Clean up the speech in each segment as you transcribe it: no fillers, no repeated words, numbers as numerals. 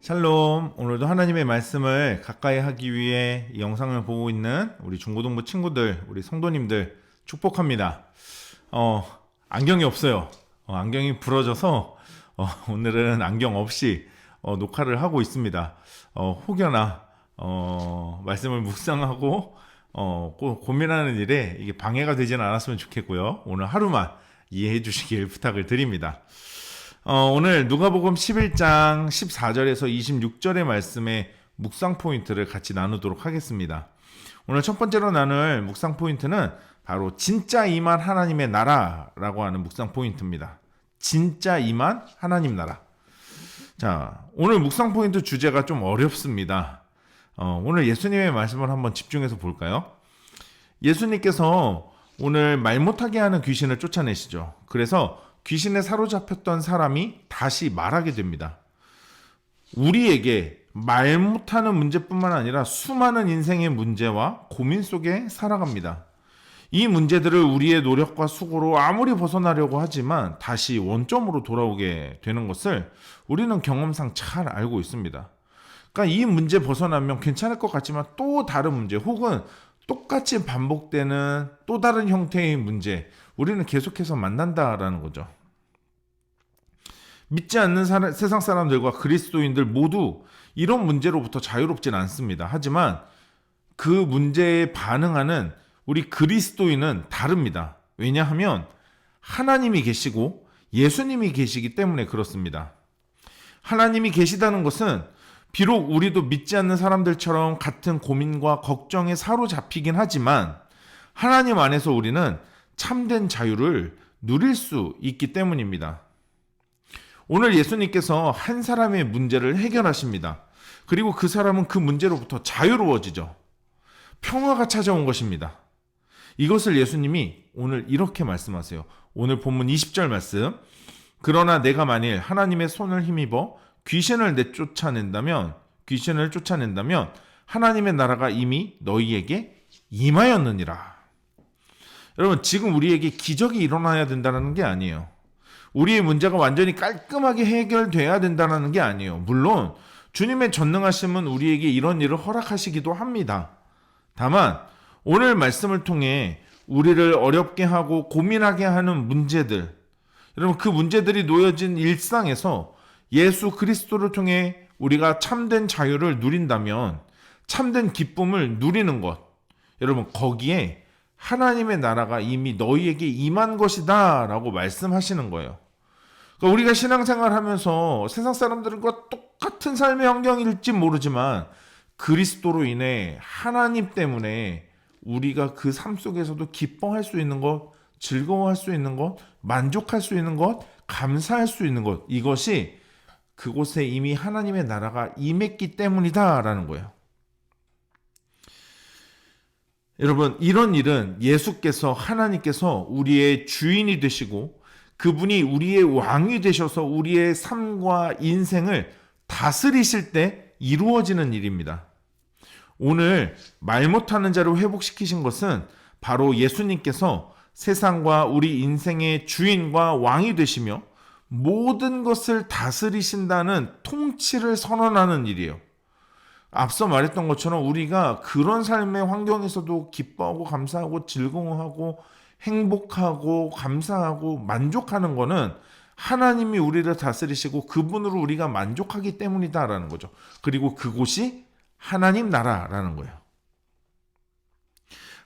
샬롬. 오늘도 하나님의 말씀을 가까이 하기 위해 이 영상을 보고 있는 우리 중고등부 친구들, 우리 성도님들 축복합니다. 안경이 없어요. 안경이 부러져서 오늘은 안경 없이 녹화를 하고 있습니다. 혹여나 말씀을 묵상하고 고민하는 일에 이게 방해가 되지는 않았으면 좋겠고요. 오늘 하루만 이해해 주시길 부탁을 드립니다. 오늘 누가복음 11장 14절에서 26절의 말씀의 묵상 포인트를 같이 나누도록 하겠습니다. 오늘 첫 번째로 나눌 묵상 포인트는 바로 진짜 임한 하나님의 나라라고 하는 묵상 포인트입니다. 진짜 임한 하나님 나라. 자, 오늘 묵상 포인트 주제가 좀 어렵습니다. 오늘 예수님의 말씀을 한번 집중해서 볼까요? 예수님께서 오늘 말 못하게 하는 귀신을 쫓아내시죠. 그래서 귀신에 사로잡혔던 사람이 다시 말하게 됩니다. 우리에게 말 못하는 문제뿐만 아니라 수많은 인생의 문제와 고민 속에 살아갑니다. 이 문제들을 우리의 노력과 수고로 아무리 벗어나려고 하지만 다시 원점으로 돌아오게 되는 것을 우리는 경험상 잘 알고 있습니다. 그러니까 이 문제 벗어나면 괜찮을 것 같지만 또 다른 문제 혹은 똑같이 반복되는 또 다른 형태의 문제, 우리는 계속해서 만난다라는 거죠. 믿지 않는 세상 사람들과 그리스도인들 모두 이런 문제로부터 자유롭진 않습니다. 하지만 그 문제에 반응하는 우리 그리스도인은 다릅니다. 왜냐하면 하나님이 계시고 예수님이 계시기 때문에 그렇습니다. 하나님이 계시다는 것은 비록 우리도 믿지 않는 사람들처럼 같은 고민과 걱정에 사로잡히긴 하지만 하나님 안에서 우리는 참된 자유를 누릴 수 있기 때문입니다. 오늘 예수님께서 한 사람의 문제를 해결하십니다. 그리고 그 사람은 그 문제로부터 자유로워지죠. 평화가 찾아온 것입니다. 이것을 예수님이 오늘 이렇게 말씀하세요. 오늘 본문 20절 말씀. 그러나 내가 만일 하나님의 손을 힘입어 귀신을 쫓아낸다면 하나님의 나라가 이미 너희에게 임하였느니라. 여러분, 지금 우리에게 기적이 일어나야 된다는 게 아니에요. 우리의 문제가 완전히 깔끔하게 해결돼야 된다는 게 아니에요. 물론 주님의 전능하심은 우리에게 이런 일을 허락하시기도 합니다. 다만 오늘 말씀을 통해 우리를 어렵게 하고 고민하게 하는 문제들, 여러분 그 문제들이 놓여진 일상에서 예수 그리스도를 통해 우리가 참된 자유를 누린다면, 참된 기쁨을 누리는 것, 여러분 거기에 하나님의 나라가 이미 너희에게 임한 것이다 라고 말씀하시는 거예요. 그러니까 우리가 신앙생활 하면서 세상 사람들과 똑같은 삶의 환경일지 모르지만 그리스도로 인해 하나님 때문에 우리가 그 삶 속에서도 기뻐할 수 있는 것, 즐거워할 수 있는 것, 만족할 수 있는 것, 감사할 수 있는 것, 이것이 그곳에 이미 하나님의 나라가 임했기 때문이다 라는 거예요. 여러분, 이런 일은 예수께서, 하나님께서 우리의 주인이 되시고 그분이 우리의 왕이 되셔서 우리의 삶과 인생을 다스리실 때 이루어지는 일입니다. 오늘 말 못하는 자를 회복시키신 것은 바로 예수님께서 세상과 우리 인생의 주인과 왕이 되시며 모든 것을 다스리신다는 통치를 선언하는 일이에요. 앞서 말했던 것처럼 우리가 그런 삶의 환경에서도 기뻐하고 감사하고 즐거워하고 행복하고 감사하고 만족하는 것은 하나님이 우리를 다스리시고 그분으로 우리가 만족하기 때문이다라는 거죠. 그리고 그곳이 하나님 나라라는 거예요.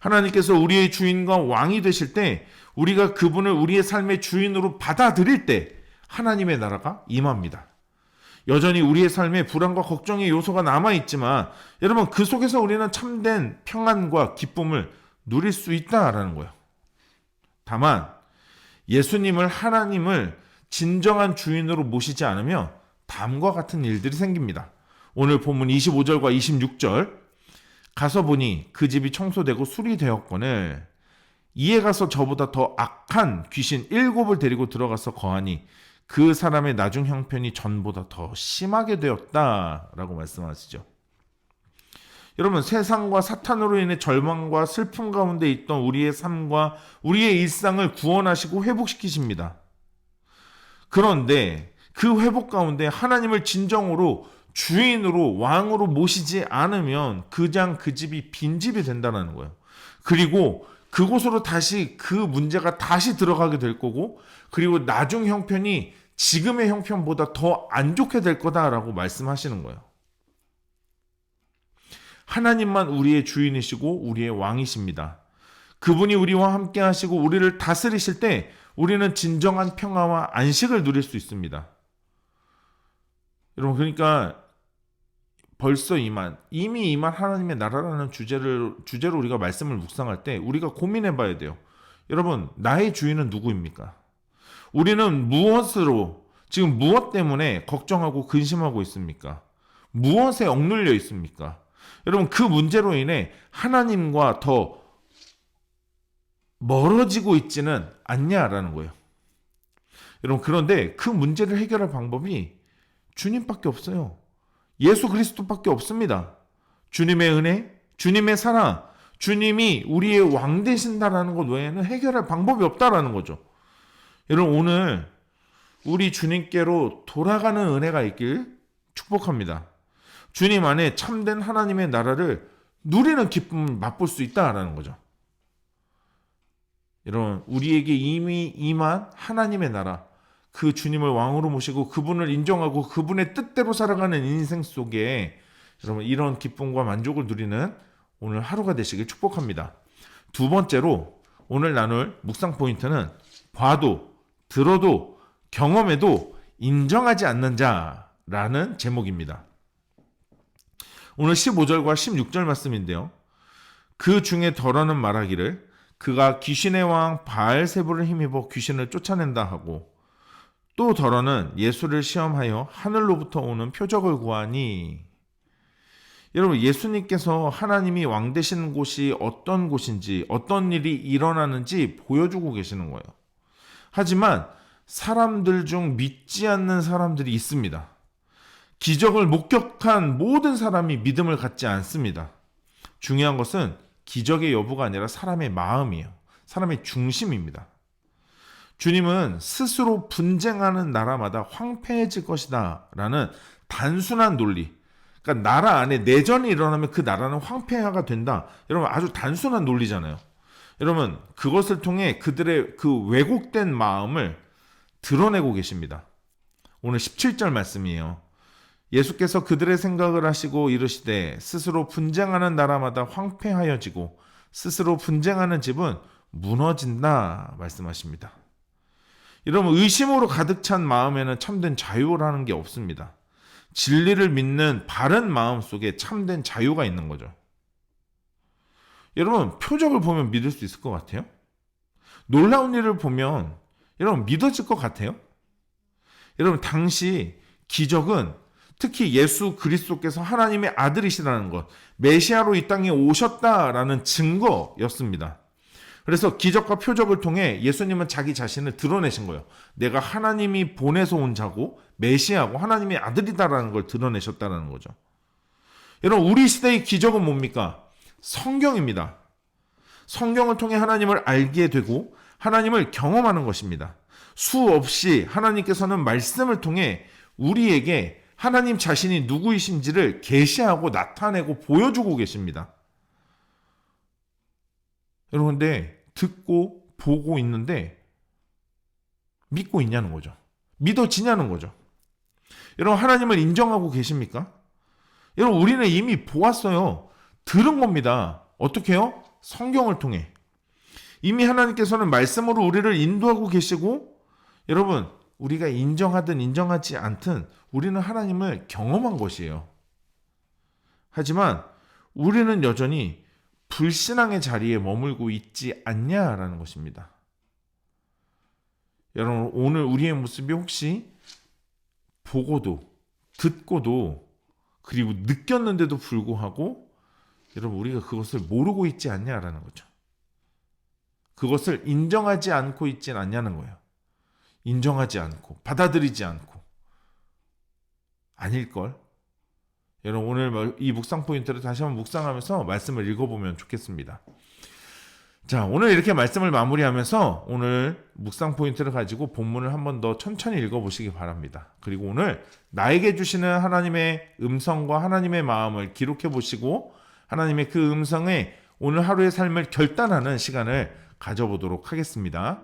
하나님께서 우리의 주인과 왕이 되실 때 우리가 그분을 우리의 삶의 주인으로 받아들일 때 하나님의 나라가 임합니다. 여전히 우리의 삶에 불안과 걱정의 요소가 남아있지만 여러분 그 속에서 우리는 참된 평안과 기쁨을 누릴 수 있다라는 거예요. 다만 예수님을, 하나님을 진정한 주인으로 모시지 않으면 다음과 같은 일들이 생깁니다. 오늘 본문 25절과 26절. 가서 보니 그 집이 청소되고 수리되었거늘 이에 가서 저보다 더 악한 귀신 7을 데리고 들어가서 거하니 그 사람의 나중 형편이 전보다 더 심하게 되었다라고 말씀하시죠. 여러분, 세상과 사탄으로 인해 절망과 슬픔 가운데 있던 우리의 삶과 우리의 일상을 구원하시고 회복시키십니다. 그런데 그 회복 가운데 하나님을 진정으로 주인으로 왕으로 모시지 않으면 그냥 그 집이 빈집이 된다는 거예요. 그리고 그곳으로 다시 그 문제가 다시 들어가게 될 거고, 그리고 나중 형편이 지금의 형편보다 더 안 좋게 될 거다라고 말씀하시는 거예요. 하나님만 우리의 주인이시고 우리의 왕이십니다. 그분이 우리와 함께 하시고 우리를 다스리실 때 우리는 진정한 평화와 안식을 누릴 수 있습니다. 여러분, 그러니까 벌써 이미 임한 하나님의 나라라는 주제로 우리가 말씀을 묵상할 때 우리가 고민해 봐야 돼요. 여러분, 나의 주인은 누구입니까? 우리는 지금 무엇 때문에 걱정하고 근심하고 있습니까? 무엇에 억눌려 있습니까? 여러분, 그 문제로 인해 하나님과 더 멀어지고 있지는 않냐라는 거예요. 여러분, 그런데 그 문제를 해결할 방법이 주님밖에 없어요. 예수 그리스도밖에 없습니다. 주님의 은혜, 주님의 사랑, 주님이 우리의 왕 되신다라는 것 외에는 해결할 방법이 없다라는 거죠. 여러분, 오늘 우리 주님께로 돌아가는 은혜가 있길 축복합니다. 주님 안에 참된 하나님의 나라를 누리는 기쁨을 맛볼 수 있다라는 거죠. 여러분, 우리에게 이미 임한 하나님의 나라, 그 주님을 왕으로 모시고 그분을 인정하고 그분의 뜻대로 살아가는 인생 속에 여러분 이런 기쁨과 만족을 누리는 오늘 하루가 되시길 축복합니다. 두 번째로 오늘 나눌 묵상 포인트는 봐도 들어도 경험해도 인정하지 않는 자라는 제목입니다. 오늘 15절과 16절 말씀인데요. 그 중에 덜어는 말하기를 그가 귀신의 왕 바알세불을 힘입어 귀신을 쫓아낸다 하고, 또 덜어는 예수를 시험하여 하늘로부터 오는 표적을 구하니. 여러분, 예수님께서 하나님이 왕 되시는 곳이 어떤 곳인지, 어떤 일이 일어나는지 보여주고 계시는 거예요. 하지만 사람들 중 믿지 않는 사람들이 있습니다. 기적을 목격한 모든 사람이 믿음을 갖지 않습니다. 중요한 것은 기적의 여부가 아니라 사람의 마음이에요. 사람의 중심입니다. 주님은 스스로 분쟁하는 나라마다 황폐해질 것이다 라는 단순한 논리, 그러니까 나라 안에 내전이 일어나면 그 나라는 황폐화가 된다. 여러분, 아주 단순한 논리잖아요. 여러분, 그것을 통해 그들의 그 왜곡된 마음을 드러내고 계십니다. 오늘 17절 말씀이에요. 예수께서 그들의 생각을 하시고 이르시되 스스로 분쟁하는 나라마다 황폐하여지고 스스로 분쟁하는 집은 무너진다 말씀하십니다. 여러분, 의심으로 가득 찬 마음에는 참된 자유라는 게 없습니다. 진리를 믿는 바른 마음 속에 참된 자유가 있는 거죠. 여러분, 표적을 보면 믿을 수 있을 것 같아요? 놀라운 일을 보면 여러분 믿어질 것 같아요? 여러분, 당시 기적은 특히 예수 그리스도께서 하나님의 아들이시라는 것, 메시아로 이 땅에 오셨다라는 증거였습니다. 그래서 기적과 표적을 통해 예수님은 자기 자신을 드러내신 거예요. 내가 하나님이 보내서 온 자고 메시아고 하나님의 아들이다라는 걸 드러내셨다는 거죠. 여러분, 우리 시대의 기적은 뭡니까? 성경입니다. 성경을 통해 하나님을 알게 되고 하나님을 경험하는 것입니다. 수없이 하나님께서는 말씀을 통해 우리에게 하나님 자신이 누구이신지를 계시하고 나타내고 보여주고 계십니다. 여러분, 근데 듣고 보고 있는데 믿고 있냐는 거죠. 믿어지냐는 거죠. 여러분, 하나님을 인정하고 계십니까? 여러분, 우리는 이미 보았어요. 들은 겁니다. 어떻게 해요? 성경을 통해. 이미 하나님께서는 말씀으로 우리를 인도하고 계시고, 여러분, 우리가 인정하든 인정하지 않든 우리는 하나님을 경험한 것이에요. 하지만 우리는 여전히 불신앙의 자리에 머물고 있지 않냐라는 것입니다. 여러분, 오늘 우리의 모습이 혹시 보고도 듣고도 그리고 느꼈는데도 불구하고 여러분, 우리가 그것을 모르고 있지 않냐라는 거죠. 그것을 인정하지 않고 있지 않냐는 거예요. 인정하지 않고 받아들이지 않고 아닐걸? 여러분, 오늘 이 묵상 포인트를 다시 한번 묵상하면서 말씀을 읽어보면 좋겠습니다. 자, 오늘 이렇게 말씀을 마무리하면서 오늘 묵상 포인트를 가지고 본문을 한 번 더 천천히 읽어보시기 바랍니다. 그리고 오늘 나에게 주시는 하나님의 음성과 하나님의 마음을 기록해 보시고 하나님의 그 음성에 오늘 하루의 삶을 결단하는 시간을 가져보도록 하겠습니다.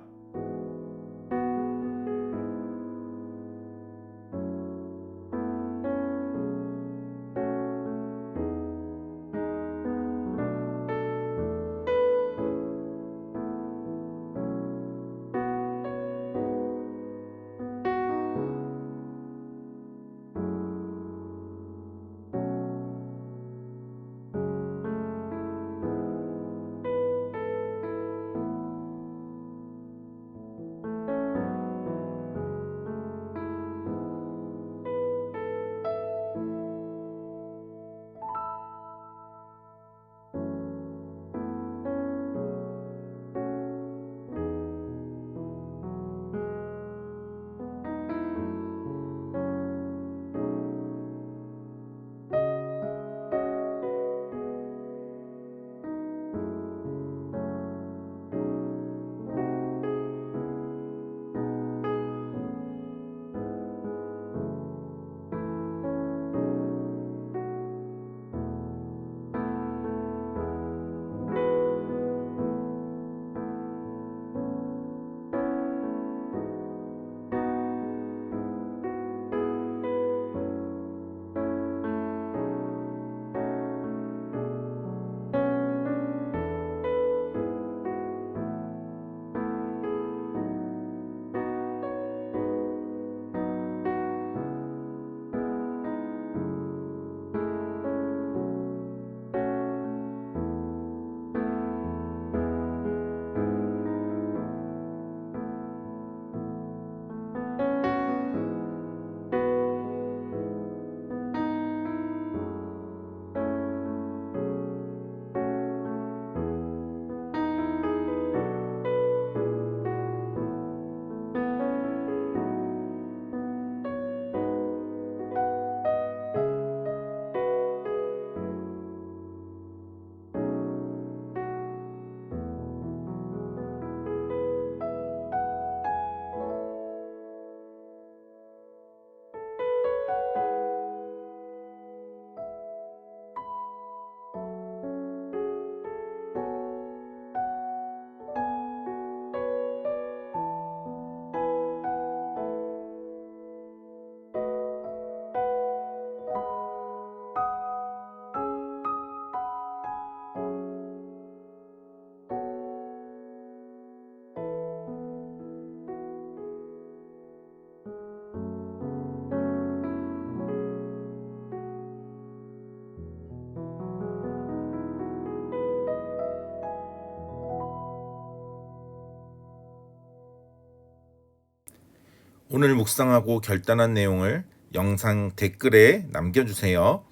오늘 묵상하고 결단한 내용을 영상 댓글에 남겨주세요.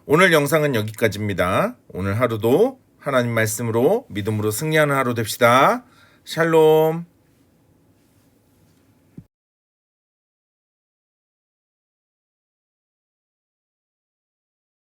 오늘 영상은 여기까지입니다. 오늘 하루도 하나님 말씀으로 믿음으로 승리하는 하루 됩시다. 샬롬.